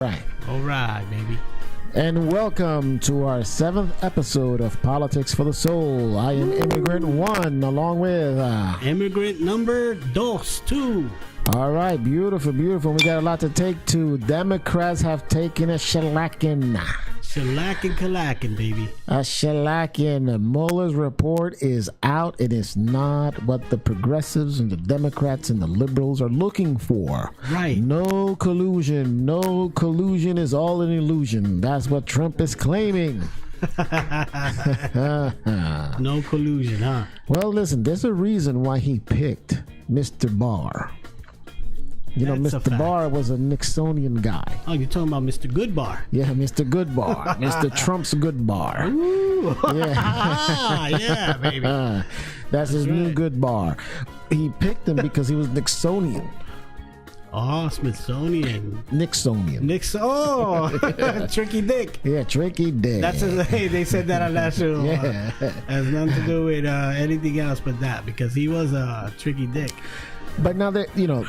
Right. All right, baby. And welcome to our 7th episode of Politics for the Soul. I am Immigrant-1 along with... Immigrant number 2. All right, beautiful. We got a lot to take to. Democrats have taken a shellacking. Shellacking, baby. A shellacking. Mueller's report is out. It is not what the progressives and the Democrats and the liberals are looking for. Right. No collusion. No collusion is all an illusion. That's what Trump is claiming. No collusion, huh? Well, listen, there's a reason why he picked Mr. Barr. You know, Mr. Barr was a Nixonian guy. Oh, you're talking about Mr. Goodbar. Yeah, Mr. Goodbar. Mr. Trump's Goodbar. Ooh. Yeah. Yeah, baby. That's his new Goodbar. He picked him because he was Nixonian. Oh, Smithsonian. Nixonian. Tricky Dick. Yeah, Tricky Dick. That's they said that on that show. Yeah. Has nothing to do with anything else but that, because he was a Tricky Dick. But now that, you know,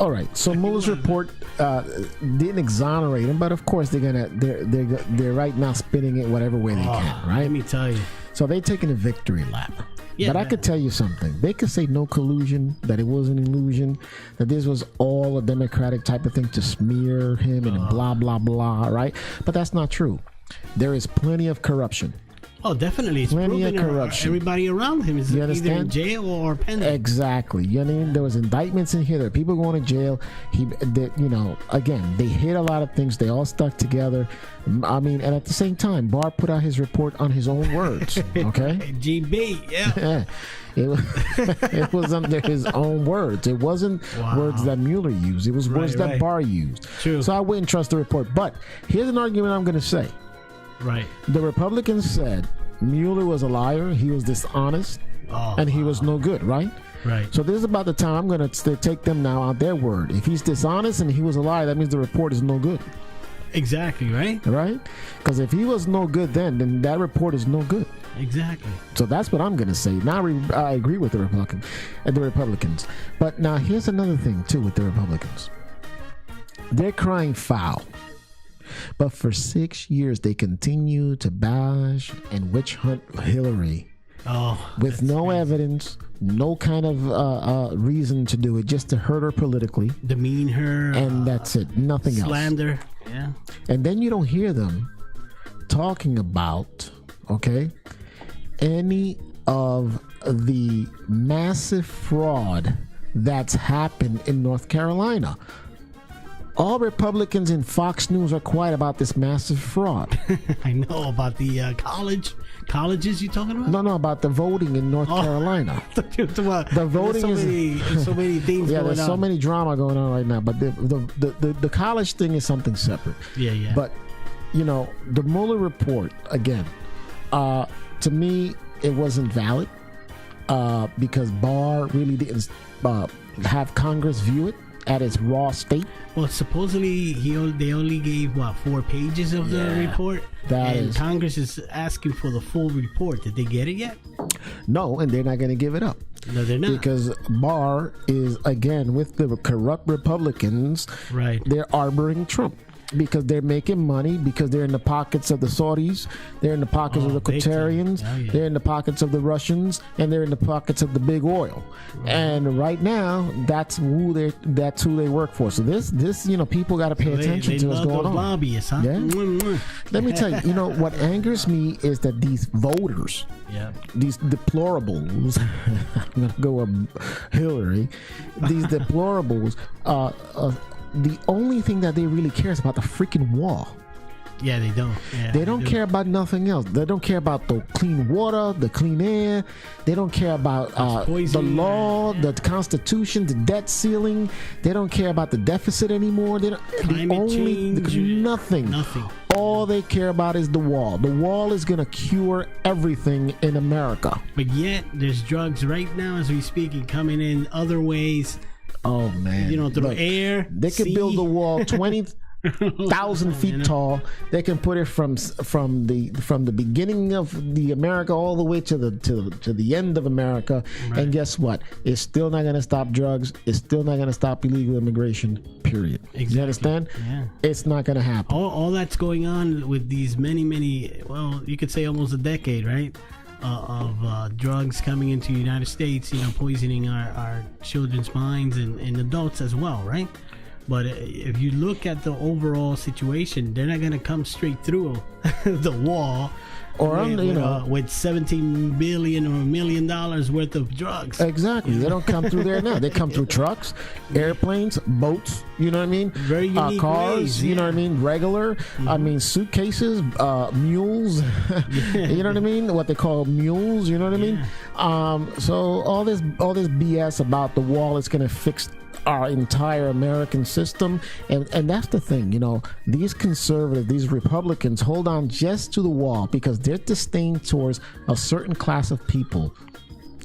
all right. So Mueller's report didn't exonerate him, but of course they're right now spinning it whatever way they can, right? Let me tell you. So they're taking a victory lap. Yeah, but I could tell you something. They could say no collusion, that it was an illusion, that this was all a Democratic type of thing to smear him and blah, blah, blah, right? But that's not true. There is plenty of corruption. Oh, definitely. It's Plenty of corruption. Everybody around him is either in jail or pending. Exactly. You know what I mean? There was indictments in here. There are people going to jail. Again, they hid a lot of things. They all stuck together. I mean, and at the same time, Barr put out his report on his own words. Okay? GB, yeah. It was under his own words. It wasn't words that Mueller used. It was words that Barr used. True. So I wouldn't trust the report. But here's an argument I'm going to say. Right. The Republicans said Mueller was a liar, he was dishonest, and he was no good, right? Right. So this is about the time I'm going to take them now on their word. If he's dishonest and he was a liar, that means the report is no good. Exactly, right? Right? Because if he was no good then that report is no good. Exactly. So that's what I'm going to say. Now I agree with the Republicans. But now here's another thing, too, with the Republicans. They're crying foul. But for 6 years, they continue to bash and witch hunt Hillary with no crazy evidence, no kind of reason to do it, just to hurt her politically, demean her, and that's it. Nothing slander. Yeah. And then you don't hear them talking about any of the massive fraud that's happened in North Carolina. All Republicans in Fox News are quiet about this massive fraud. I know about the colleges you're talking about? No, about the voting in North Carolina. The voting there's so many things going on. Yeah, there's so many drama going on right now. But the college thing is something separate. Yeah. But, you know, the Mueller report, again, to me, it wasn't valid because Barr really didn't have Congress view it at its raw state. Well, supposedly they only gave 4 pages of the report, and Congress is asking for the full report. Did they get it yet? No, and they're not going to give it up. No, they're not, because Barr is again with the corrupt Republicans. Right, they're arboring Trump. Because they're making money, because they're in the pockets of the Saudis, they're in the pockets of the Qatarians, they're in the pockets of the Russians, and they're in the pockets of the big oil. Right. And right now, that's who they work for. So this people got to pay attention to what's going on. Lobbyists, huh? Yeah. Let me tell you, what angers me is that these voters, these deplorables, I'm gonna go with Hillary, these deplorables, the only thing that they really care is about the freaking wall. Yeah, they don't. Yeah, they don't care about nothing else. They don't care about the clean water, the clean air. They don't care about the law, the Constitution, the debt ceiling. They don't care about the deficit anymore. Climate change. Nothing. All they care about is the wall. The wall is going to cure everything in America. But yet, there's drugs right now as we speak and coming in other ways. Oh man! Through air. They could build the wall 20 1,000 feet tall. They can put it from the beginning of the America all the way to the end of America. Right. And guess what? It's still not going to stop drugs. It's still not going to stop illegal immigration. Period. Exactly. You understand? Yeah. It's not going to happen. All that's going on with these many, well, you could say almost a decade, right? Of drugs coming into the United States, poisoning our children's minds and adults as well, right? But if you look at the overall situation, they're not going to come straight through the wall with $17 billion or $1 million worth of drugs. Exactly. They don't come through there now. They come through trucks, airplanes, boats, you know what I mean? Very unique cars, ways, you know what I mean? Regular, suitcases, mules, you know what I mean? What they call mules, you know what I mean? So all this BS about the wall is going to fix our entire American system, and that's the thing, these conservatives, these Republicans hold on just to the wall because their disdain towards a certain class of people,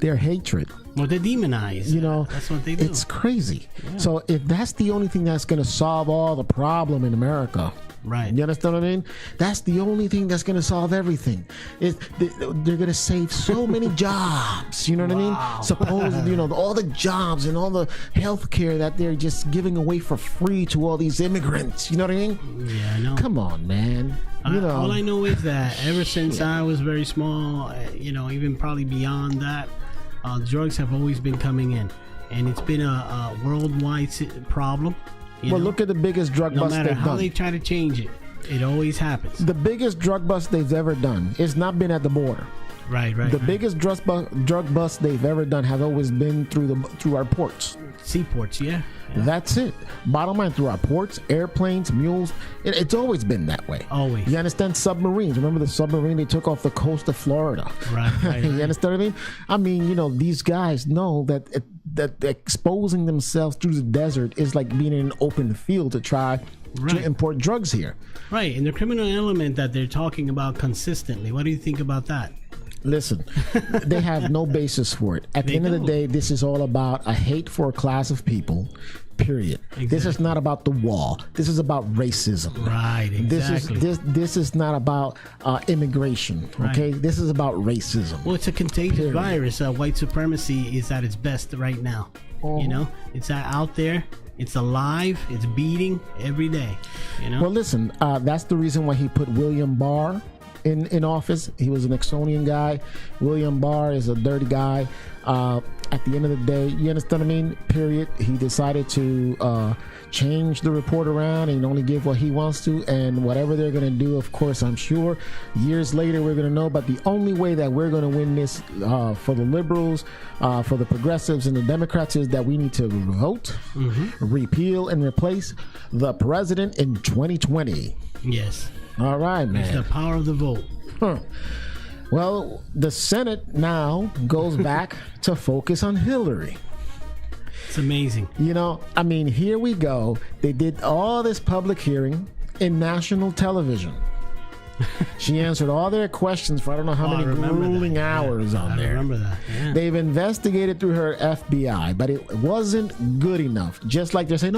their hatred. Well, they demonize. That's what they do. It's crazy. Yeah. So if that's the only thing that's going to solve all the problem in America, right? You understand what I mean? That's the only thing that's going to solve everything. They're going to save so many jobs. You know what I mean? Supposedly, all the jobs and all the health care that they're just giving away for free to all these immigrants. You know what I mean? Yeah, I know. Come on, man. All I know is that ever since I was very small, even probably beyond that, drugs have always been coming in, and it's been a worldwide problem. Look at the biggest drug bust they've done. No matter how they try to change it, it always happens. The biggest drug bust they've ever done, it's not been at the border. Right. The biggest drug bust they've ever done have always been through our ports. Seaports, yeah. That's it. Bottom line, through our ports, airplanes, mules. It's always been that way. Always. You understand? Submarines. Remember the submarine they took off the coast of Florida? Right. You understand what I mean? These guys know that exposing themselves through the desert is like being in an open field to try to import drugs here. Right. And the criminal element that they're talking about consistently, what do you think about that? Listen, they have no basis for it. At the end of the day, this is all about a hate for a class of people, period. Exactly. This is not about the wall. This is about racism. Right, exactly. This is not about immigration, okay? Right. This is about racism. Well, it's a contagious virus. White supremacy is at its best right now. It's out there. It's alive. It's beating every day. Well, listen, that's the reason why he put William Barr in office. He was an Nixonian guy. William Barr is a dirty guy. At the end of the day, you understand what I mean? Period. He decided to change the report around and only give what he wants to, and whatever they're going to do, of course, I'm sure years later we're going to know. But the only way that we're going to win this for the liberals, for the progressives and the Democrats is that we need to vote, repeal and replace the president in 2020. Yes. All right, man. It's the power of the vote. Well, the Senate now goes back to focus on Hillary. It's amazing. Here we go. They did all this public hearing in national television. She answered all their questions for I don't know how many grueling hours on there. I remember that. Yeah. They've investigated through her FBI, but it wasn't good enough. Just like they're saying,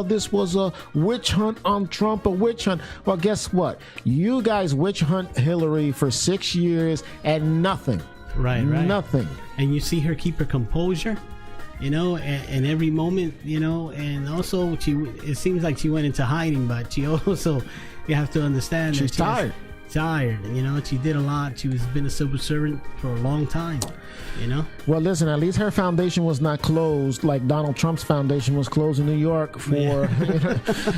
this was a witch hunt on Trump, a witch hunt. Well, guess what? You guys witch hunt Hillary for 6 years and nothing. Right. Nothing. And you see her keep her composure, and every moment, and also it seems like she went into hiding, but she also, you have to understand she's tired. She did a lot. She was been a civil servant for a long time. Well, listen, at least her foundation was not closed like Donald Trump's foundation was closed in New York for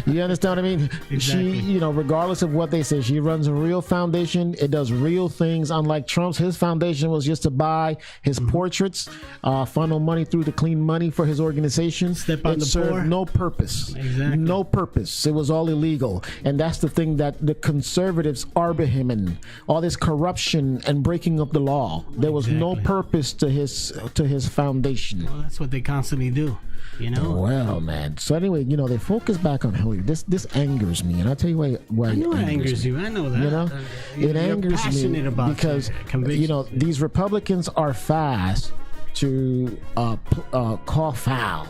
you understand what I mean? Exactly. She, regardless of what they say, she runs a real foundation. It does real things, unlike Trump's. His foundation was just to buy his portraits, funnel money through the clean money for his organization. Step on it the served poor. No purpose. Exactly. No purpose. It was all illegal. And that's the thing that the conservatives are behind. All this corruption and breaking up the law. There was no purpose to his foundation. Well, that's what they constantly do. Well, man. So anyway, they focus back on Hillary. This angers me, and I'll tell you why. I know it angers you. I know that. It angers me because these Republicans are fast to call foul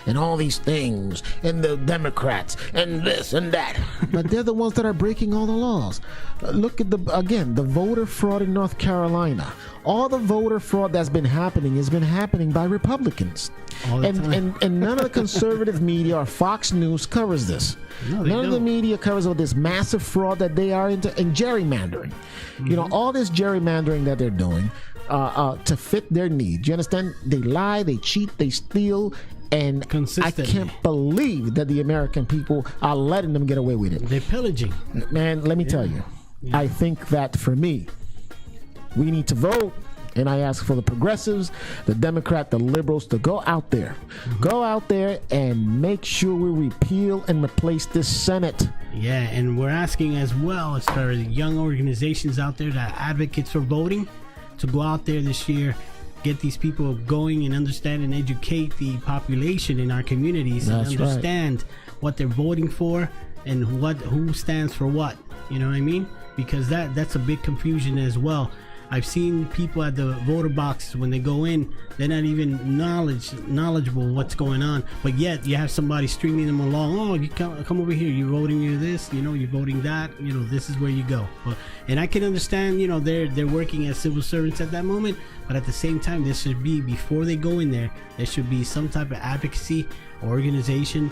and all these things, and the Democrats, and this and that. But they're the ones that are breaking all the laws. Look at the voter fraud in North Carolina. All the voter fraud that's been happening has been happening by Republicans. And none of the conservative media or Fox News covers this. No, none of the media covers all this massive fraud that they are into, and gerrymandering. You know, all this gerrymandering that they're doing to fit their needs. You understand? They lie, they cheat, they steal, and I can't believe that the American people are letting them get away with it. They're pillaging. Man, let me tell you, I think that for me, we need to vote. And I ask for the progressives, the Democrat, the liberals to go out there. Go out there and make sure we repeal and replace this Senate. Yeah, and we're asking as well as for the young organizations out there that advocates for voting to go out there this year, get these people going and understand and educate the population in our communities and understand what they're voting for and who stands for what. You know what I mean? Because that's a big confusion as well. I've seen people at the voter boxes when they go in, they're not even knowledgeable what's going on, but yet you have somebody stringing them along. Oh, you come over here, you're voting you this, you know, you're voting that, you know, this is where you go. And I can understand, you know, they're working as civil servants at that moment, but at the same time, there should be, before they go in there should be some type of advocacy organization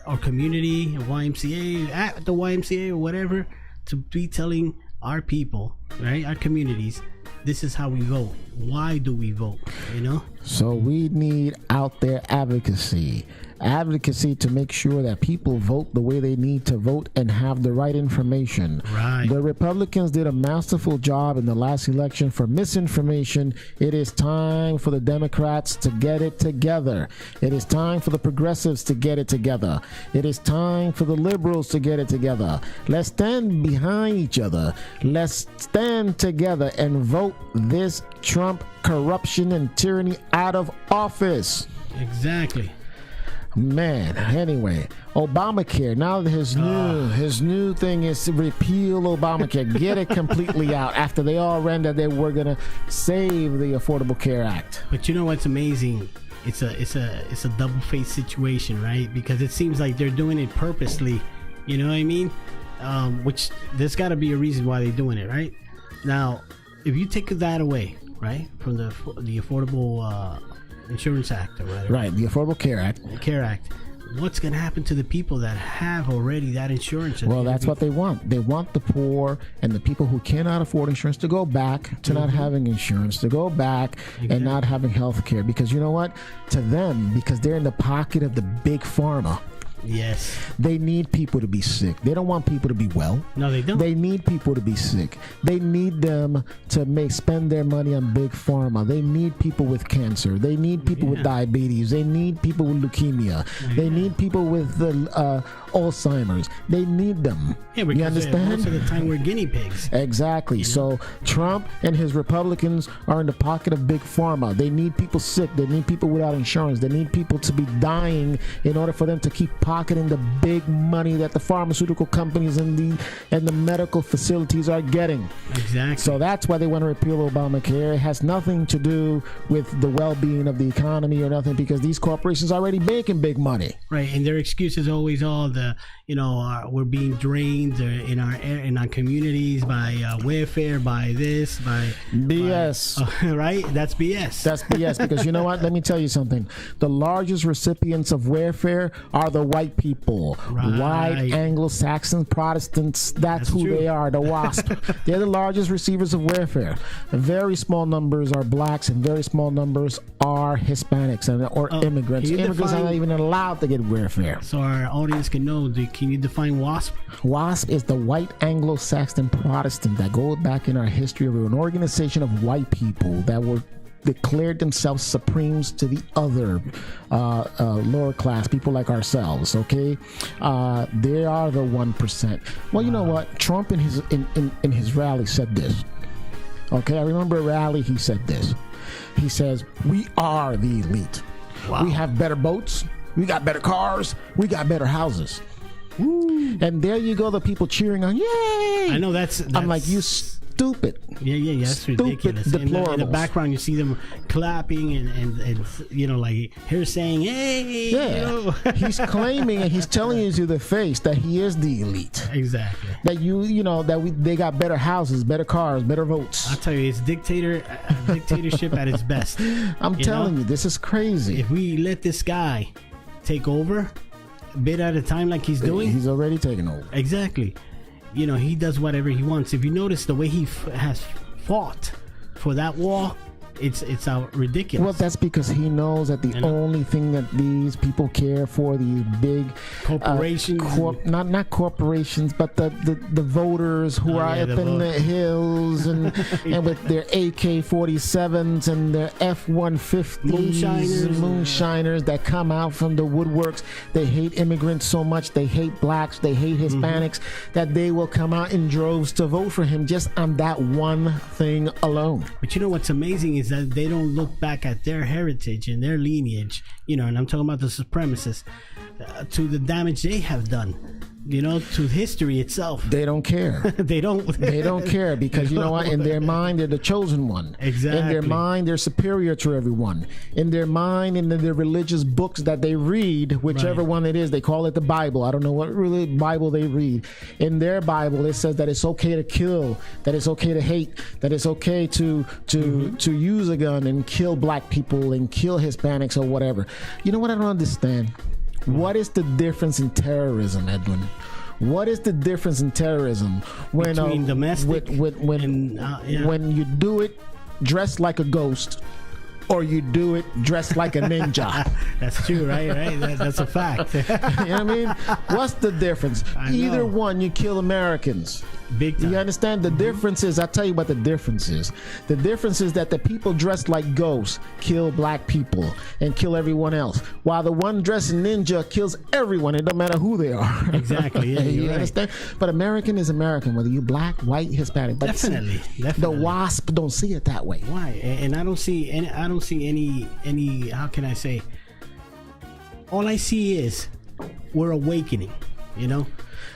or community, a YMCA, at the YMCA or whatever, to be telling our people, right, our communities, this is how we vote. Why do we vote? You know? So we need out there advocacy to make sure that people vote the way they need to vote and have the right information. Right. The Republicans did a masterful job in the last election for misinformation. It is time for the Democrats to get it together. It is time for the progressives to get it together. It is time for the liberals to get it together. Let's stand behind each other. Let's stand together and vote this Trump corruption and tyranny out of office. Exactly. Man, anyway, Obamacare. Now his new thing is to repeal Obamacare, get it completely out. After they all ran that they were gonna save the Affordable Care Act. But you know what's amazing? It's a double-faced situation, right? Because it seems like they're doing it purposely. You know what I mean? Which there's got to be a reason why they're doing it, right? Now, if you take that away, right, from the Affordable Insurance Act or whatever. Right, the Affordable Care Act. What's going to happen to the people that have already that insurance? Well, that's what they want. They want the poor and the people who cannot afford insurance to go back to not having insurance, to go back and not having health care. Because you know what? To them, because they're in the pocket of the big pharma. Yes. They need people to be sick. They don't want people to be well. No, they don't. They need people to be sick. They need them to spend their money on big pharma. They need people with cancer. They need people with diabetes. They need people with leukemia. They need people with Alzheimer's. They need them. Yeah, because you understand? Most of the time we're guinea pigs. Exactly. You know? So Trump and his Republicans are in the pocket of big pharma. They need people sick. They need people without insurance. They need people to be dying in order for them to keep pocketing the big money that the pharmaceutical companies and the medical facilities are getting. Exactly. So that's why they want to repeal Obamacare. It has nothing to do with the well-being of the economy or nothing, because these corporations are already making big money. Right, and their excuse is always we're being drained in our communities by welfare, by this, by BS. Right, that's BS. That's BS, because you know what? Let me tell you something. The largest recipients of welfare are the white people, white Anglo-Saxon Protestants. That's who true. They are. The WASP. They're the largest receivers of welfare. Very small numbers are blacks, and very small numbers are Hispanics or immigrants. Immigrants are not even allowed to get welfare. So our audience can know. Can you define WASP? WASP is the white Anglo-Saxon Protestant that goes back in our history of an organization of white people that were declared themselves supremes to the other lower class people like ourselves. Okay, they are the 1%. Well, you know what? Trump in his rally said this. Okay, I remember a rally. He said this. He says, "We are the elite. Wow. We have better boats. We got better cars. We got better houses." Woo. And there you go, the people cheering on, yay! I know that's I'm like, you stupid. Yeah, that's Stupid, ridiculous. In the background, you see them clapping and you know, like here saying, "Hey." Yeah, you know? he's claiming and he's telling you to the face that he is the elite. Exactly. That you know that they got better houses, better cars, better votes. I'll tell you, it's dictatorship at its best. I'm telling you, this is crazy. If we let this guy take over a bit at a time like he's doing, he's already taken over. Exactly. You know, he does whatever he wants. If you notice the way he has fought for that wall, it's ridiculous. Well, that's because he knows that the only thing that these people care for, these big corporations, not corporations, but the voters who are up in the hills and with their AK-47s and their F-150s, moonshiners that come out from the woodworks. They hate immigrants so much. They hate blacks. They hate Hispanics. That they will come out in droves to vote for him just on that one thing alone. But you know what's amazing is that they don't look back at their heritage and their lineage, you know, and I'm talking about the supremacists, to the damage they have done, you know, to history itself. They don't care. They don't care because you know what? In their mind, they're the chosen one. Exactly. In their mind, they're superior to everyone. In their mind, in their religious books that they read, whichever one it is, they call it the Bible. I don't know what really Bible they read. In their Bible, it says that it's okay to kill, that it's okay to hate, that it's okay to use a gun and kill black people and kill Hispanics or whatever. You know what I don't understand? What is the difference in terrorism, Edwin? What is the difference in terrorism when between domestic when you do it dressed like a ghost, or you do it dressed like a ninja? That's true, right? That's a fact. You know what I mean? What's the difference? Either one, you kill Americans. Big time. You understand? The difference is, I'll tell you what the difference is. The difference is that the people dressed like ghosts kill black people and kill everyone else, while the one dressed ninja kills everyone. It don't matter who they are. Exactly. Yeah, you understand? But American is American, whether you black, white, Hispanic. But definitely. The WASP don't see it that way. Why? And I don't see any. How can I say? All I see is we're awakening. You know.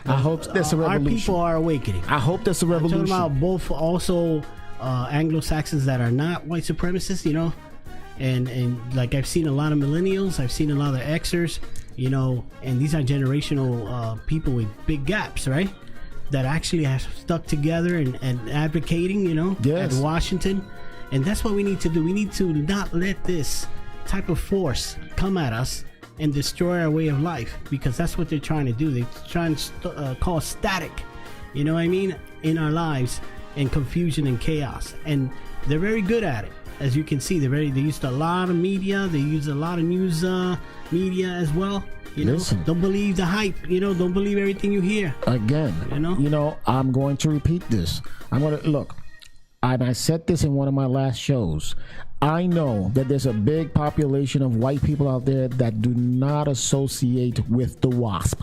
I hope there's a revolution. Our people are awakening. I hope there's a revolution. I'm talking about both also Anglo-Saxons that are not white supremacists, you know, and like I've seen a lot of millennials, I've seen a lot of Xers, you know, and these are generational people with big gaps, right? That actually have stuck together and advocating, you know, yes, at Washington. And that's what we need to do. We need to not let this type of force come at us and destroy our way of life, because that's what they're trying to do. They're trying to cause static, you know what I mean, in our lives, and confusion and chaos. And they're very good at it, as you can see. They used a lot of media. They use a lot of news media as well. You know, don't believe the hype. You know, don't believe everything you hear. Again, you know, I'm going to repeat this. I'm going to look, and I said this in one of my last shows. I know that there's a big population of white people out there that do not associate with the WASP,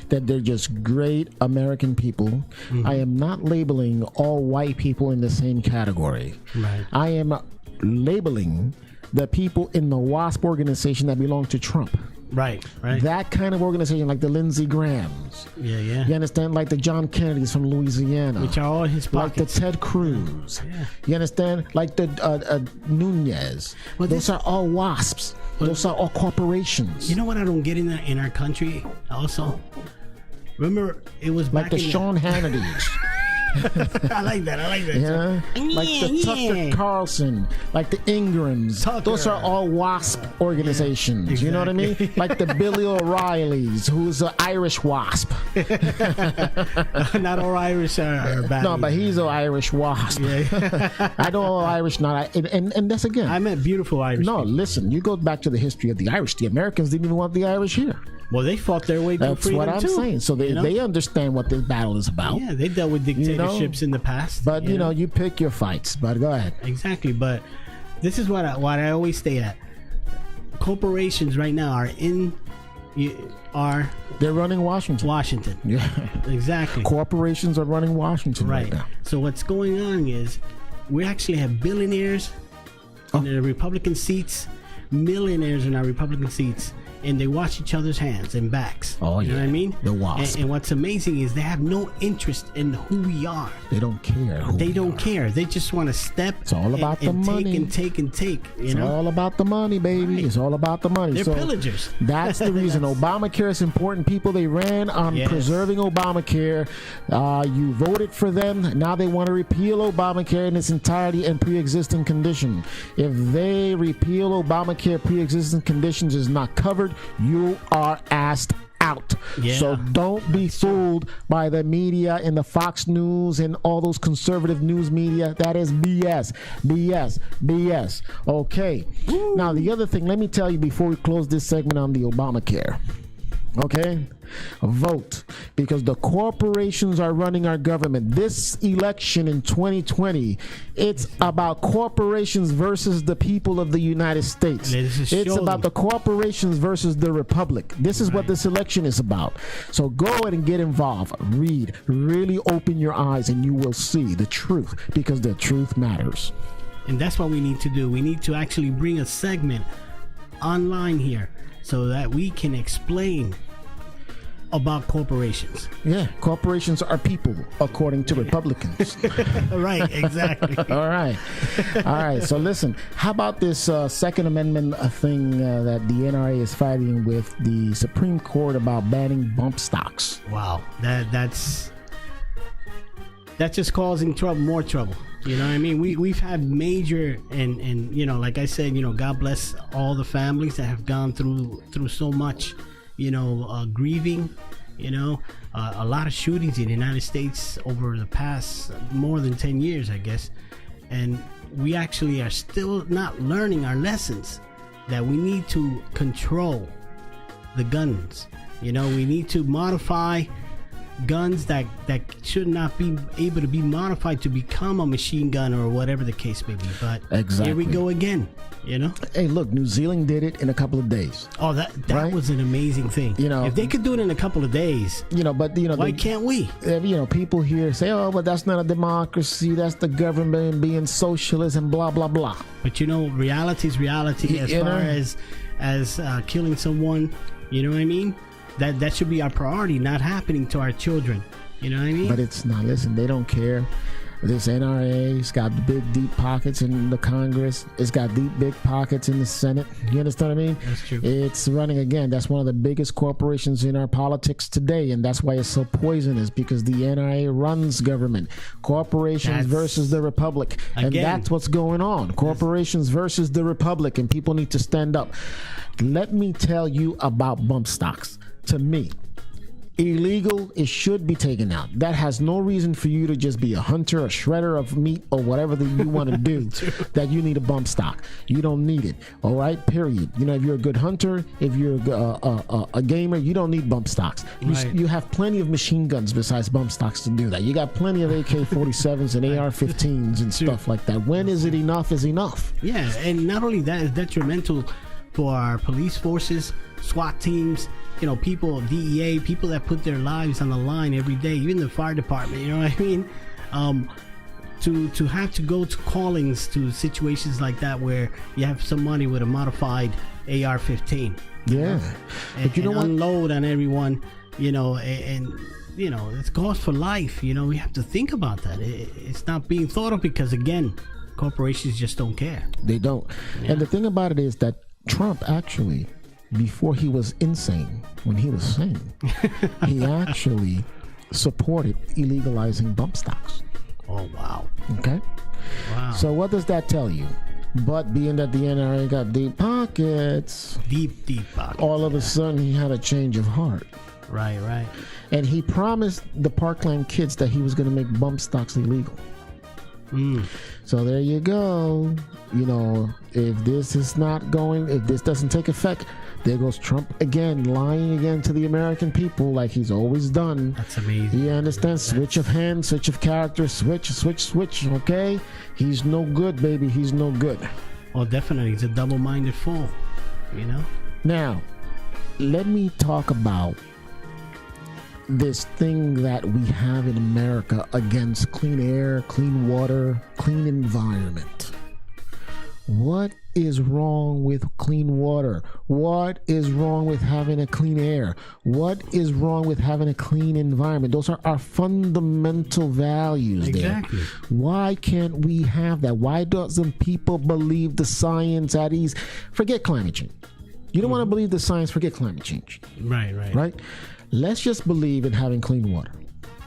that they're just great American people. Mm-hmm. I am not labeling all white people in the same category. Right. I am labeling the people in the WASP organization that belong to Trump. Right. That kind of organization, like the Lindsey Grahams. Yeah. You understand? Like the John Kennedys from Louisiana. Which are all his pockets. Like the Ted Cruz. Yeah. You understand? Like the Nunez. Well, those are all WASPs. Those are all corporations. You know what I don't get in our country also? Remember, it was like the Sean Hannitys. I like that. Yeah, like the Tucker Carlson, like the Ingrams. Those are all WASP organizations. Exactly. You know what I mean? Like the Billy O'Reillys, who's an Irish WASP. Not all Irish are bad. No, but he's an Irish WASP. Yeah. I know all Irish not. And that's again. I meant beautiful Irish. No, people. Listen. You go back to the history of the Irish. The Americans didn't even want the Irish here. Well, they fought their way to freedom. That's what I'm saying. So they understand what this battle is about. Yeah, they dealt with dictatorships in the past. But you know, you pick your fights. But go ahead. Exactly. But this is what I always stay at. Corporations right now they're running Washington. Yeah, exactly. Corporations are running Washington right now. So what's going on is we actually have billionaires in the Republican seats, millionaires in our Republican seats. and they wash each other's hands and backs. Oh, you know what I mean? The wasp. And what's amazing is they have no interest in who we are. They don't care. They don't care. They just want to step. It's all about the money. Take and take. It's all about the money, baby. Right. It's all about the money. They're pillagers. That's the reason. Obamacare is important. People, they ran on preserving Obamacare. You voted for them. Now they want to repeal Obamacare in its entirety and pre-existing condition. If they repeal Obamacare, pre-existing conditions is not covered, you are asked out. So don't be fooled by the media and the Fox News and all those conservative news media. That is BS. Okay. Woo. Now the other thing, let me tell you before we close this segment on the Obamacare. Okay, vote, because the corporations are running our government. This election in 2020, it's about corporations versus the people of the United States. It's about the corporations versus the republic. This is what this election is about. So go ahead and get involved. Read, really open your eyes, and you will see the truth, because the truth matters. And that's what we need to do. We need to actually bring a segment online here so that we can explain about corporations. Yeah, corporations are people, according to Republicans. Right, exactly. All right. So listen, how about this Second Amendment thing that the NRA is fighting with the Supreme Court about banning bump stocks? Wow, that's just causing more trouble. You know what I mean? We've had major and you know, like I said, you know, God bless all the families that have gone through so much, you know, grieving, you know, a lot of shootings in the United States over the past more than 10 years, I guess. And we actually are still not learning our lessons that we need to control the guns. You know, we need to modify guns that should not be able to be modified to become a machine gun or whatever the case may be. But here we go again, you know. Hey, look, New Zealand did it in a couple of days. Oh, that right? was an amazing thing. You know, if they could do it in a couple of days, you know, but you know, why can't we? You know, people here say, "Oh, but that's not a democracy. That's the government being socialist and blah blah blah." But you know, reality is reality. As far as killing someone, you know what I mean? That should be our priority, not happening to our children. You know what I mean? But it's not. Listen, they don't care. This NRA's got big, deep pockets in the Congress. It's got deep, big pockets in the Senate. You understand what I mean? That's true. It's running again. That's one of the biggest corporations in our politics today, and that's why it's so poisonous, because the NRA runs government. Corporations versus the republic. And that's what's going on. Corporations versus the republic, and people need to stand up. Let me tell you about bump stocks. To me, illegal, it should be taken out. That has no reason for you to just be a hunter, a shredder of meat, or whatever that you want to do, that you need a bump stock. You don't need it. All right, period. You know, if you're a good hunter, if you're a gamer, you don't need bump stocks. Right. You have plenty of machine guns besides bump stocks to do that. You got plenty of AK-47s and AR-15s and stuff like that. When is it enough is enough? Yeah, and not only that, it's detrimental for our police forces, SWAT teams, you know, people, DEA, people that put their lives on the line every day, even the fire department, you know what I mean? To have to go to callings to situations like that where you have somebody with a modified AR-15. Yeah. But you know what? Unload on everyone, you know, and you know, it's cost for life. You know, we have to think about that. It's not being thought of because, again, corporations just don't care. They don't. Yeah. And the thing about it is that Trump actually, before he was insane, when he was sane, he actually supported illegalizing bump stocks. Oh, wow. Okay? Wow. So what does that tell you? But being that the NRA got deep pockets, deep pockets, all of a sudden he had a change of heart. Right. And he promised the Parkland kids that he was going to make bump stocks illegal. So there you go. You know, if this doesn't take effect, there goes Trump again, lying again to the American people like he's always done. That's amazing. You understand? Switch of hands, switch of character, switch, okay? He's no good, baby. He's no good. Oh, definitely. He's a double-minded fool, you know? Now, let me talk about this thing that we have in America against clean air, clean water, clean environment. What is wrong with clean water? What is wrong with having a clean air? What is wrong with having a clean environment? Those are our fundamental values. Exactly. There. Why can't we have that? Why doesn't people believe the science at ease? Forget climate change. You don't want to believe the science, forget climate change. Right. Let's just believe in having clean water.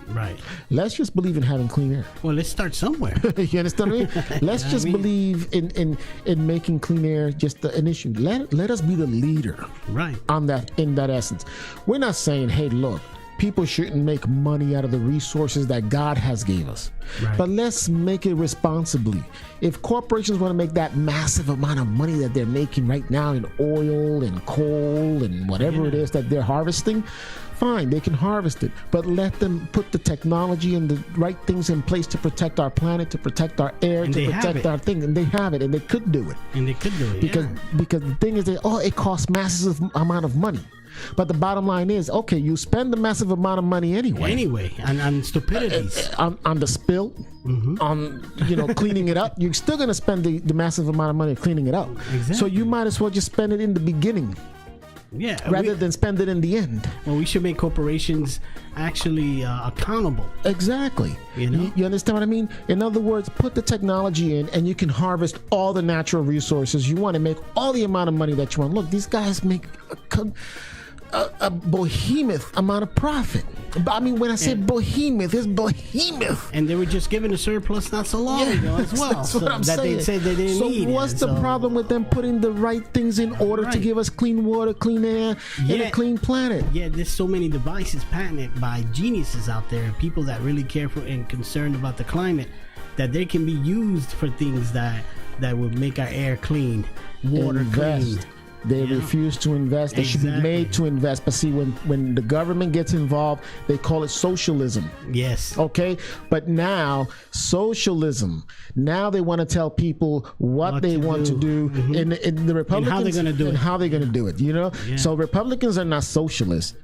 Right. Let's just believe in having clean air. Well, let's start somewhere. You understand what I mean? Let's just believe in making clean air just an issue. Let us be the leader. Right. On that, in that essence. We're not saying, hey, look, people shouldn't make money out of the resources that God has gave us. Right. But let's make it responsibly. If corporations want to make that massive amount of money that they're making right now in oil and coal and whatever it is that they're harvesting, fine, they can harvest it, but let them put the technology and the right things in place to protect our planet, to protect our air, and to protect our thing, and they have it, and they could do it. Because the thing is that it costs massive amount of money. But the bottom line is, okay, you spend the massive amount of money anyway. On stupidities. On the spill, on cleaning it up. You're still going to spend the massive amount of money cleaning it up. Exactly. So you might as well just spend it in the beginning. Yeah, rather than spend it in the end. Well, we should make corporations actually accountable. Exactly. You understand what I mean? In other words, put the technology in and you can harvest all the natural resources you want and make all the amount of money that you want. Look, these guys make a behemoth amount of profit. I mean, when I say behemoth, it's behemoth. And they were just given a surplus not so long ago as well. That's what I'm saying. They said they didn't need. So what's the problem with them putting the right things in order to give us clean water, clean air, and a clean planet? Yeah, there's so many devices patented by geniuses out there, people that really care for and concerned about the climate, that they can be used for things that would make our air clean, water clean. They refuse to invest. They should be made to invest. But see, when the government gets involved, they call it socialism. Yes. Okay? But now, socialism, now they want to tell people what they want to do. In the Republicans, and how they're going to do it. How they're going to do it, Yeah. So Republicans are not socialists.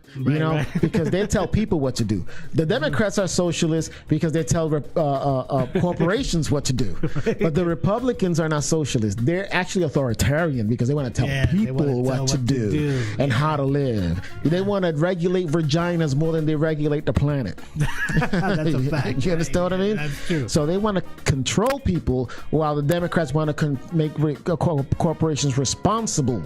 Because they tell people what to do. The Democrats are socialists because they tell corporations what to do. But the Republicans are not socialists. They're actually authoritarian because they want to tell people what to do and how to live. They want to regulate vaginas more than they regulate the planet. That's a fact. You understand what I mean? That's true. So they want to control people while the Democrats want to make corporations responsible.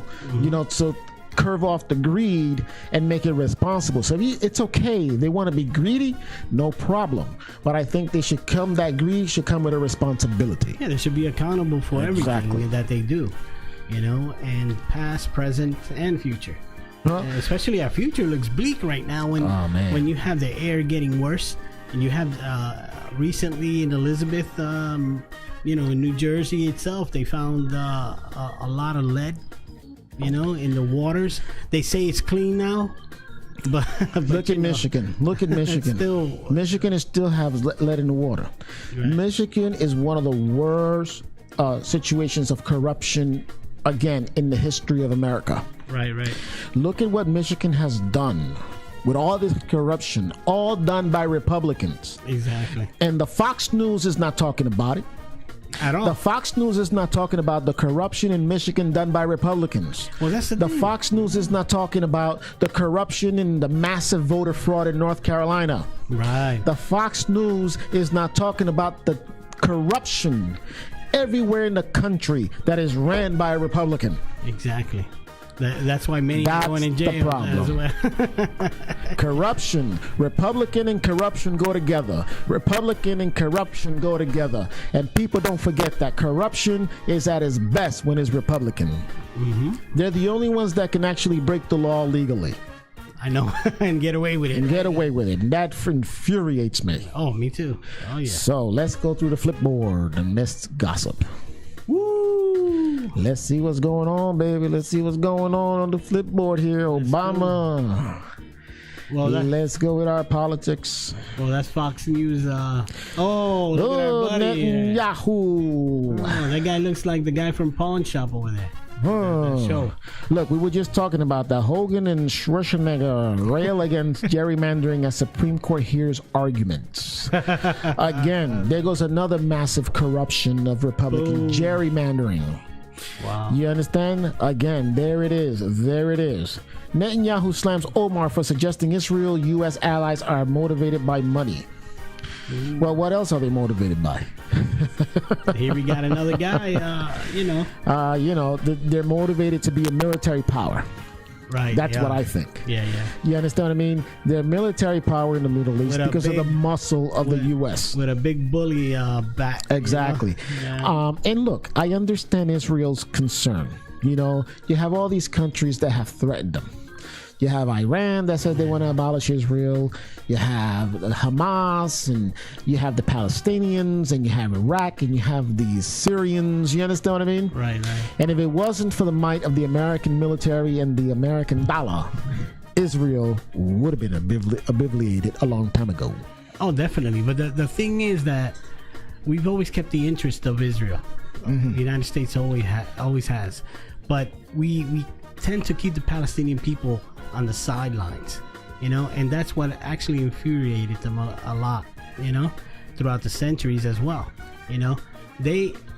So curve off the greed and make it responsible. So it's okay. They want to be greedy, no problem. But I think that greed should come with a responsibility. Yeah, they should be accountable for everything that they do, and past, present, and future. And especially our future looks bleak right now when you have the air getting worse, and you have recently in Elizabeth, in New Jersey itself, they found a lot of lead. In the waters. They say it's clean now, but look at Michigan. Look at Michigan. Michigan still has lead in the water. Right. Michigan is one of the worst situations of corruption, again, in the history of America. Right. Look at what Michigan has done with all this corruption, all done by Republicans. Exactly. And the Fox News is not talking about it. At all. The Fox News is not talking about the corruption in Michigan done by Republicans. Well, that's the thing. Fox News is not talking about the corruption and the massive voter fraud in North Carolina. Right. The Fox News is not talking about the corruption everywhere in the country that is ran by a Republican. Exactly. That's why many are going in jail. That's the problem. Corruption. Republican and corruption go together. Republican and corruption go together. And people don't forget that corruption is at its best when it's Republican. They're the only ones that can actually break the law legally. I know. And get away with it. And that infuriates me. Oh, me too. Oh, yeah. So let's go through the flipboard and let's gossip. Let's see what's going on, baby. Let's see what's going on the flipboard here. Obama. Well, let's go with our politics. Well, that's Fox News. Look at our buddy Netanyahu. That guy looks like the guy from Pawn Shop over there. That show. Look, we were just talking about that. Hogan and Schwarzenegger rail against gerrymandering as Supreme Court hears arguments. Again, there goes another massive corruption of Republican gerrymandering. Wow. You understand? Again, there it is. There it is. Netanyahu slams Omar for suggesting Israel U.S. allies are motivated by money. Well, what else are they motivated by? Here we got another guy, they're motivated to be a military power. Right. That's what I think. Yeah. You understand what I mean? They're military power in the Middle East because of the muscle of the U.S. With a big bully back. Exactly. Yeah. And look, I understand Israel's concern. You have all these countries that have threatened them. You have Iran that says they want to abolish Israel. You have Hamas, and you have the Palestinians, and you have Iraq, and you have the Syrians. You understand what I mean? Right. And if it wasn't for the might of the American military and the American dollar, Israel would have been obliterated a long time ago. Oh, definitely. But the thing is that we've always kept the interest of Israel. The United States always has. But we tend to keep the Palestinian people on the sidelines, and that's what actually infuriated them a lot, throughout the centuries as well.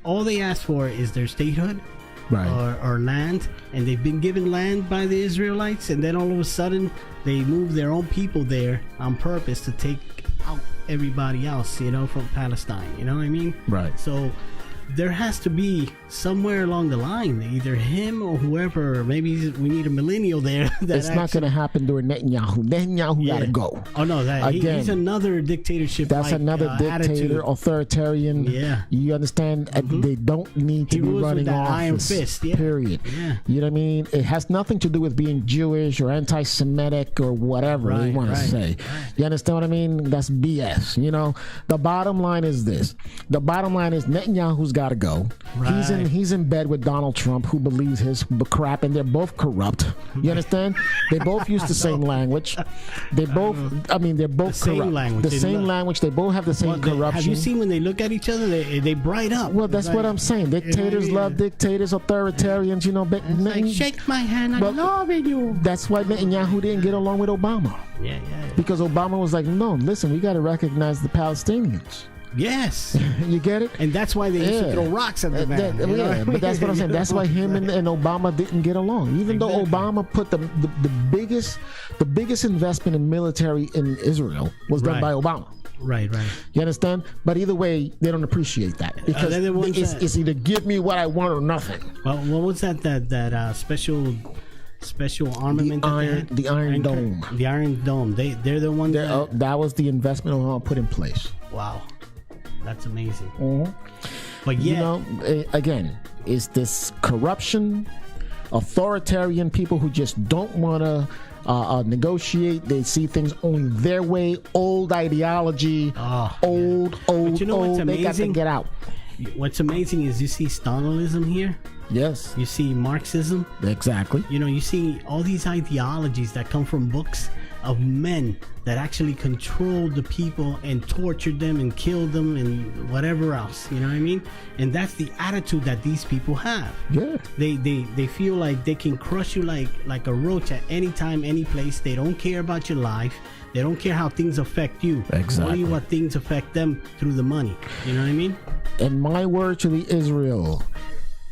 All they ask for is their statehood, right, or land, and they've been given land by the Israelites, and then all of a sudden they move their own people there on purpose to take out everybody else, from Palestine. You know what I mean? Right. So there has to be somewhere along the line, either him or whoever. Maybe we need a millennial there. It's not going to happen during Netanyahu. Netanyahu got to go. Oh no, he's another dictatorship. That's another dictator, attitude. Authoritarian. Yeah, you understand? They don't need to be running office. Iron fist. Yeah. Period. Yeah. You know what I mean? It has nothing to do with being Jewish or anti-Semitic or whatever they want to say. Right. You understand what I mean? That's BS. The bottom line is this. The bottom line is Netanyahu's got to go. Right. He's in bed with Donald Trump, who believes his crap, and they're both corrupt. You understand? They both use the same language. They're both corrupt. Same language. The same language. They both have the same corruption. Have you seen when they look at each other? They bright up. Well, that's what I'm saying. Dictators love dictators. Authoritarians. Shake my hand. I love you. That's why Netanyahu didn't get along with Obama. Yeah. Because Obama was like, no, listen, we got to recognize the Palestinians. Yes. You get it? And that's why they used to throw rocks at the man. But that's what I'm saying. That's why him and Obama didn't get along. Even though Obama put the biggest investment in military in Israel was done by Obama. Right. You understand? But either way, they don't appreciate that. Because it's either give me what I want or nothing. Well, what was that special armament? The Iron Dome. The Iron Dome. They're the ones that was the investment Obama put in place. Wow. That's amazing. Mm-hmm. But again, it's this corruption, authoritarian people who just don't want to negotiate. They see things only their way. Old ideology. Old. They got to get out. What's amazing is you see Stalinism here. Yes. You see Marxism. Exactly. You see all these ideologies that come from books of men that actually controlled the people and tortured them and killed them and whatever else. You know what I mean? And that's the attitude that these people have. Yeah. They feel like they can crush you like a roach at any time, any place. They don't care about your life. They don't care how things affect you. Exactly. Only what things affect them through the money. You know what I mean? And my word to the Israel,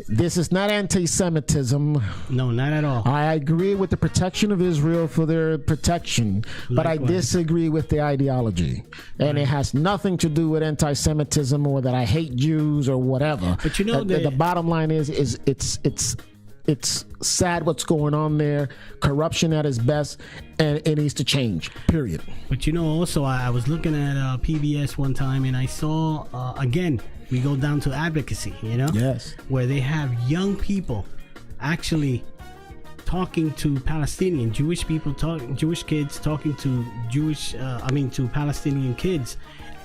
this is not anti-Semitism. No, not at all. I agree with the protection of Israel for their protection, but I disagree with the ideology. And it has nothing to do with anti-Semitism or that I hate Jews or whatever. But the bottom line is it's sad what's going on there. Corruption at its best, and it needs to change. Period. But also I was looking at PBS one time, and I saw again. We go down to advocacy, Yes. Where they have young people actually talking to Palestinian, Jewish kids talking to to Palestinian kids,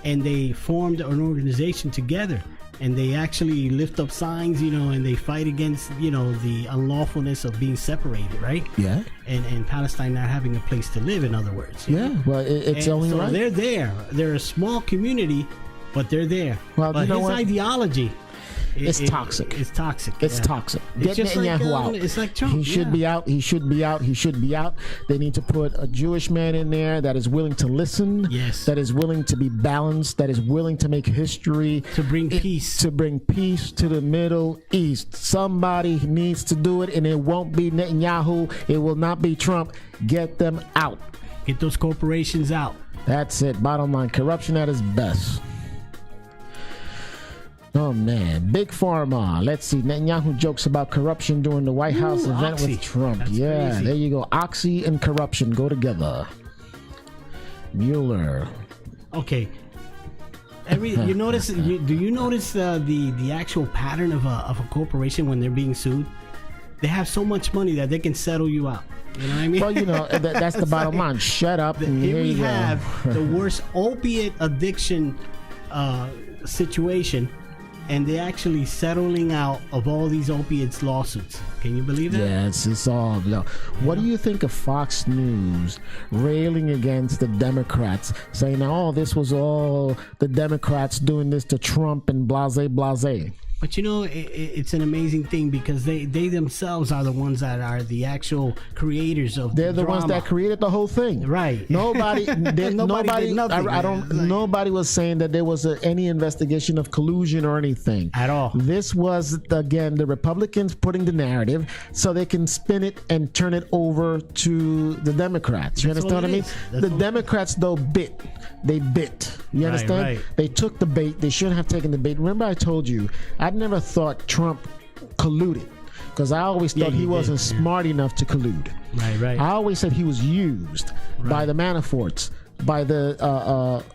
and they formed an organization together, and they actually lift up signs, and they fight against, the unlawfulness of being separated, right? Yeah. And Palestine not having a place to live, in other words. Yeah, well, it's only right. They're there. They're a small community, but they're there. Well, but his ideology It's toxic. It's toxic. It's toxic. It's Get just like, Netanyahu out. It's like Trump. He should be out. He should be out. He should be out. They need to put a Jewish man in there that is willing to listen. Yes. That is willing to be balanced. That is willing to make history. To bring peace. To bring peace to the Middle East. Somebody needs to do it, and it won't be Netanyahu. It will not be Trump. Get them out. Get those corporations out. That's it. Bottom line, corruption at its best. Oh man, Big Pharma. Let's see. Netanyahu jokes about corruption during the White House event Oxy. with Trump. That's yeah, crazy. there you go. Oxy and corruption go together. Mueller. Okay. You notice? Do you notice the actual pattern of a corporation when they're being sued? They have so much money that they can settle you out. You know what I mean? Well, you know that's the bottom line. Shut up. And Here we you go. have the worst opiate addiction situation, and they're actually settling out of all these opiates lawsuits. Can you believe that? Yeah, it's all. No. What do you think of Fox News railing against the Democrats, saying, "Oh, this was all the Democrats doing this to Trump and blase blase"? But you know, it's an amazing thing because they themselves are the ones that are the actual creators of. They're the drama. ones that created the whole thing. Right. Nobody. Nobody. did nothing, I don't. man. Nobody was saying that there was any investigation of collusion or anything At all. This was again the Republicans putting the narrative so they can spin it and turn it over to the Democrats. You That's understand all what I it mean? is. That's The all- Democrats though bit. They bit. You Right, understand? right. They took the bait. They shouldn't have taken the bait. Remember, I told you I never thought Trump colluded because I always thought you he wasn't did, yeah. smart enough to collude. Right. I always said he was used by the Manaforts, by the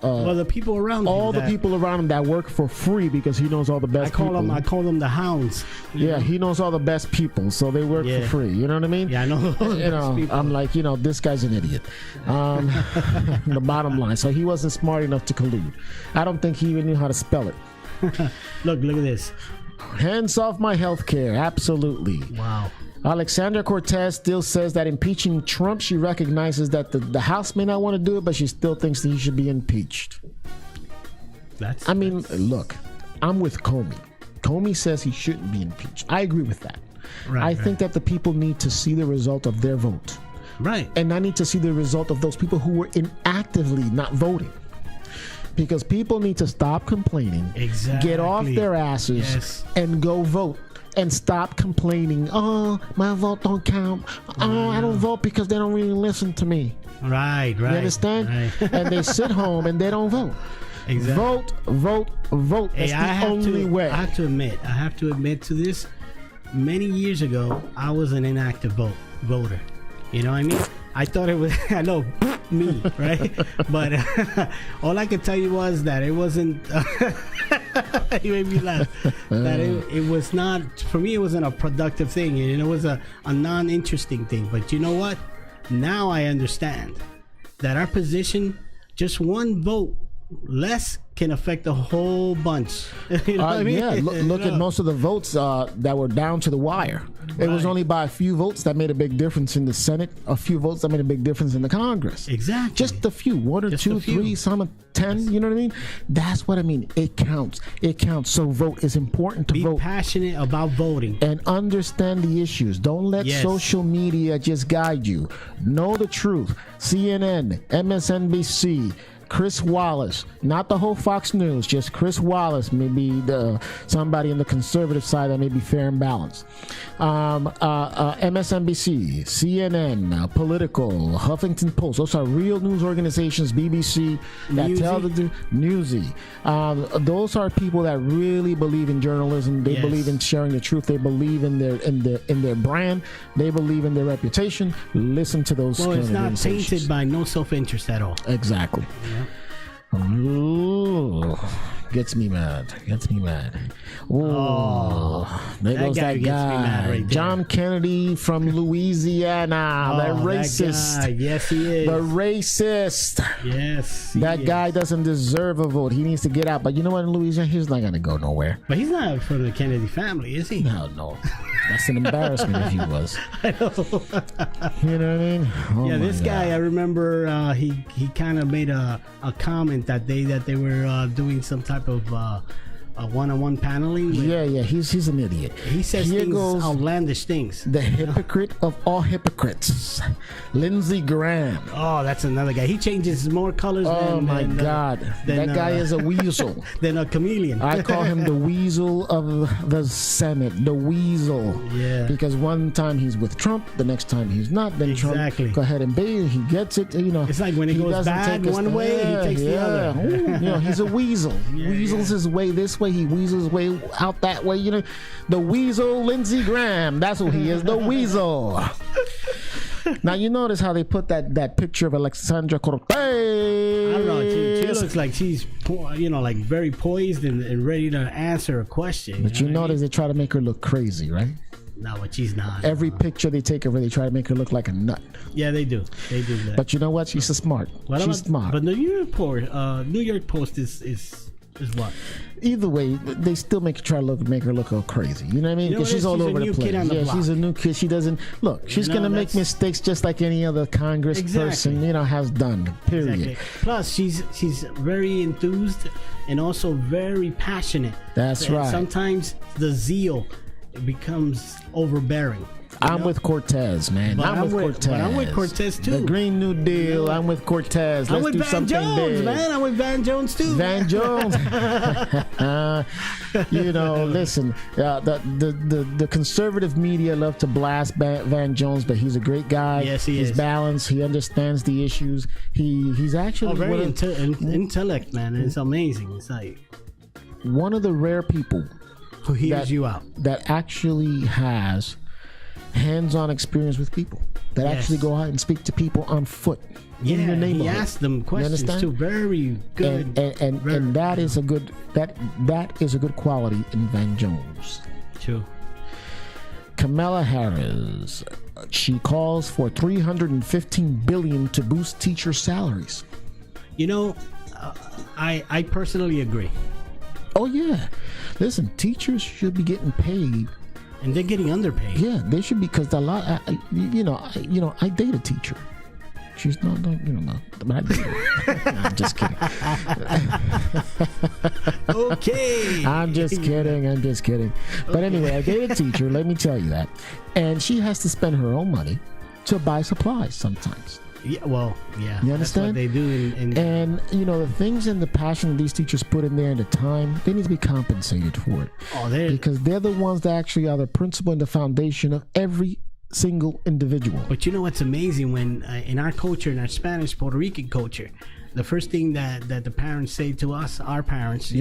Well, the people around all him the people around him that work for free because he knows all the best people. I call them the hounds. Yeah, he knows all the best people, so they work for Yeah. free. You know what I mean? Yeah, I know. You know, I'm like, this guy's an idiot. The bottom line. So he wasn't smart enough to collude. I don't think he even knew how to spell it. Look at this. Hands off my health care. Absolutely. Wow. Alexandra Cortez still says that impeaching Trump, she recognizes that the House may not want to do it, but she still thinks that he should be impeached. Look, I'm with Comey. Comey says he shouldn't be impeached. I agree with that. I think that the people need to see the result of their vote. Right. And I need to see the result of those people who were inactively not voting. Because people need to stop complaining, Exactly. get off their asses, Yes. and go vote. And stop complaining. Oh, my vote don't count. Oh, I don't vote because they don't really listen to me. Right. You understand? Right. And they sit home and they don't vote. Exactly. Vote. That's the only way. I have to admit to this. Many years ago, I was an inactive voter. You know what I mean? I thought it was, I know, me, right? But all I could tell you was that it wasn't, you made me laugh, that it was not, for me, it wasn't a productive thing. And it was a non-interesting thing. But you know what? Now I understand that our position, just one vote less can affect a whole bunch. You know what I mean? Yeah, look at most of the votes that were down to the wire. It was Right. only by a few votes that made a big difference in the Senate, a few votes that made a big difference in the Congress. Exactly. Just a few, one or Just two, a few. three, some 10. You know what I mean? That's what I mean. It counts. It counts. So vote is important to Be vote. passionate about voting. And understand the issues. Don't let Yes. social media just guide you. Know the truth. CNN, MSNBC, Chris Wallace, not the whole Fox News, just Chris Wallace, maybe somebody on the conservative side that may be fair and balanced. MSNBC, CNN, Political, Huffington Post, those are real news organizations, BBC, that Newsy. tell the Newsy. Those are people that really believe in journalism. They Yes. believe in sharing the truth. They believe in their brand. They believe in their reputation. Listen to those. Well, kind it's of not organizations. tainted by no self-interest at all. Exactly. Ooh, gets me mad. Ooh, there that goes guy that gets me mad guy, right there. John Kennedy from Louisiana, that racist. That guy. Yes, he is. The racist. Yes, That he guy is. doesn't deserve a vote. He needs to get out. But you know what? In Louisiana, he's not going to go nowhere. But he's not from the Kennedy family, is he? No. That's an embarrassment if he was. I know. You know what I mean? Oh Yeah, my this God. guy, I remember he kind of made a comment that they were doing some type of one-on-one paneling. Yeah, he's an idiot. He says Here things, goes outlandish things. the hypocrite of all hypocrites, Lindsey Graham. Oh, that's another guy. He changes more colors. Oh my God, that guy is a weasel. Than a chameleon. I call him the weasel of the Senate, the weasel. Yeah. Because one time he's with Trump, the next time he's not. Then Exactly. Trump go ahead and bait. He gets it. It's like when he goes doesn't bad take one way, he takes the other. Ooh, he's a weasel. He weasels his way this way. He weasels his way out that way. The weasel, Lindsey Graham. That's who he is. The weasel. Now you notice how they put that picture of Alexandra Cortez. I don't know. She looks like she's, like very poised and ready to answer a question. But you notice they try to make her look crazy, right? No, but she's not. Every picture they take of her, they try to make her look like a nut. Yeah, they do. They do that. But you know what? She's smart. She's smart. But the New York Post is what? Either way, they still make her look all crazy. You know what I mean? Because she's all over the place. Yeah, she's a new kid. She doesn't look. She's gonna make mistakes just like any other Congress person, has done. Period. Exactly. Plus, she's very enthused and also very passionate. That's right. Sometimes the zeal becomes overbearing. I'm with Cortez, man. I'm with Cortez too. The Green New Deal. I'm with Cortez. Let's do something big. Man. I'm with Van Jones too. Van Jones. Listen. The conservative media love to blast Van Jones, but he's a great guy. Yes, he is. He's balanced. He understands the issues. He's actually very intellect, man. It's amazing. It's like one of the rare people who hears you out that actually has hands-on experience with people that actually go out and speak to people on foot in your neighborhood. He asked them questions too. Very good. And that is a good quality in Van Jones. True. Kamala Harris, she calls for $315 billion to boost teacher salaries. I personally agree. Oh yeah, listen, teachers should be getting paid. And they're getting underpaid. Yeah, they should be, because a lot. I date a teacher. She's not, but I date her. No, I'm just kidding. Okay. I'm just kidding. But anyway, I date a teacher. Let me tell you that, and she has to spend her own money to buy supplies sometimes. Yeah, well, yeah. You understand? That's what they do. And the things and the passion these teachers put in there and the time, they need to be compensated for it. Because they're the ones that actually are the principle and the foundation of every single individual. But you know what's amazing? When in our culture, in our Spanish, Puerto Rican culture, the first thing that the parents say to us, our parents,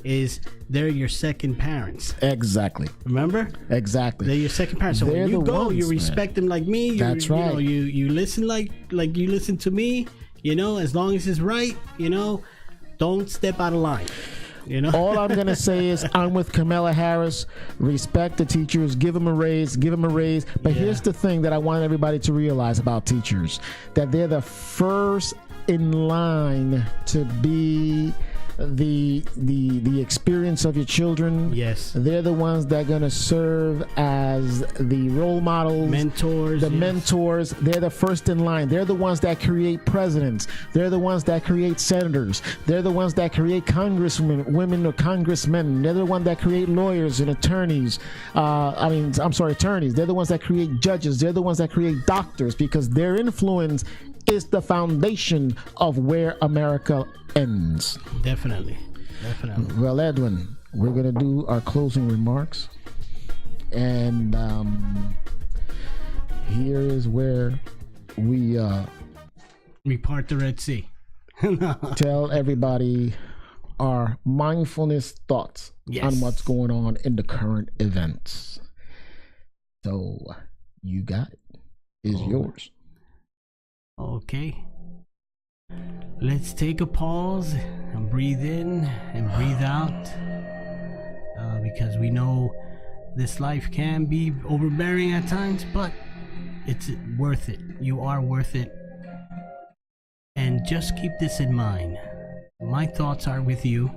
is they're your second parents. Exactly. Remember? Exactly. They're your second parents. So they're when you go, you respect them like me. That's right. You listen like you listen to me. As long as it's right. Don't step out of line. All I'm gonna say is I'm with Kamala Harris. Respect the teachers. Give them a raise. But here's the thing that I want everybody to realize about teachers: that they're the first in line to be the experience of your children. Yes, they're the ones that are gonna serve as the role models, mentors. Mentors. They're the first in line. They're the ones that create presidents. They're the ones that create senators. They're the ones that create women or congressmen. They're the ones that create lawyers and attorneys. Attorneys. They're the ones that create judges. They're the ones that create doctors, because their influence is the foundation of where America ends. Definitely. Well, Edwin, we're going to do our closing remarks. And here is where we part the Red Sea. tell everybody our mindfulness thoughts on what's going on in the current events. So, you got it. It's yours. Okay. Let's take a pause and breathe in and breathe out, because we know this life can be overbearing at times, but it's worth it. You are worth it. And just keep this in mind. My thoughts are with you.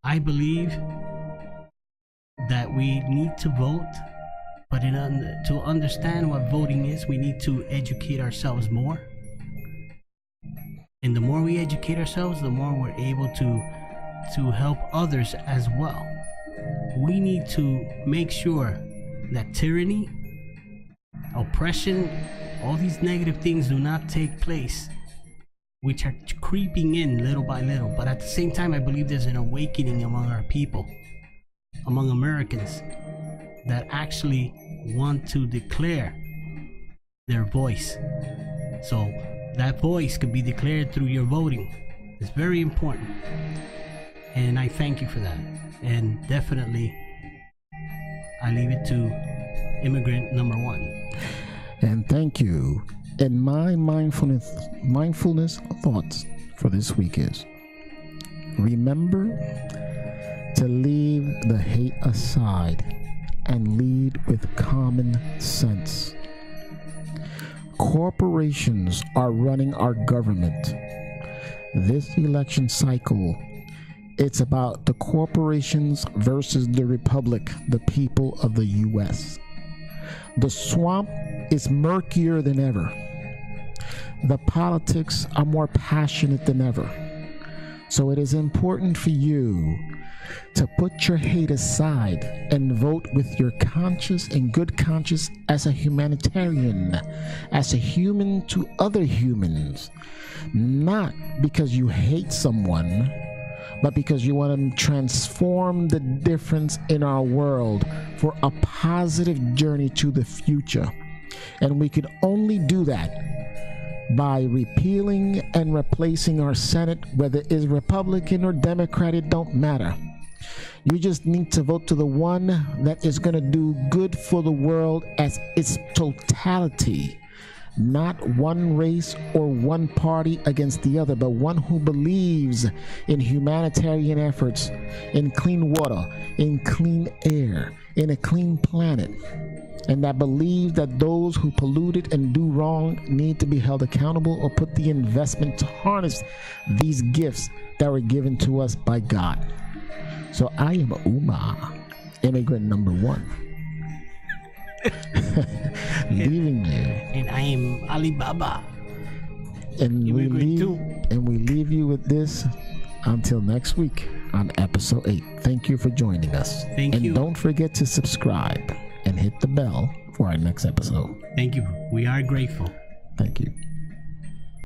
I believe that we need to vote, but to understand what voting is, we need to educate ourselves more. And the more we educate ourselves, the more we're able to to help others as well. We need to make sure that tyranny, oppression, all these negative things do not take place, which are creeping in little by little. But at the same time, I believe there's an awakening among our people, among Americans, that actually want to declare their voice. So that voice could be declared through your voting. It's very important. And I thank you for that. And definitely, I leave it to Immigrant number 1. And thank you. And my mindfulness thoughts for this week is: remember to leave the hate aside and lead with common sense. Corporations are running our government. This election cycle, it's about the corporations versus the republic, the people of the U.S. The swamp is murkier than ever. The politics are more passionate than ever. So it is important for you to put your hate aside and vote with your conscience and good conscience as a humanitarian, as a human to other humans. Not because you hate someone, but because you want to transform the difference in our world for a positive journey to the future. And we can only do that by repealing and replacing our Senate, whether it is Republican or Democrat, it don't matter. You just need to vote to the one that is going to do good for the world as its totality. Not one race or one party against the other, but one who believes in humanitarian efforts, in clean water, in clean air, in a clean planet, and that believes that those who pollute it and do wrong need to be held accountable or put the investment to harness these gifts that were given to us by God. So I am Uma, immigrant number 1. Leaving you. And I am Alibaba, and Immigrant 2. And we leave you with this until next week on episode 8. Thank you for joining us. Thank you. And don't forget to subscribe and hit the bell for our next episode. Thank you. We are grateful. Thank you.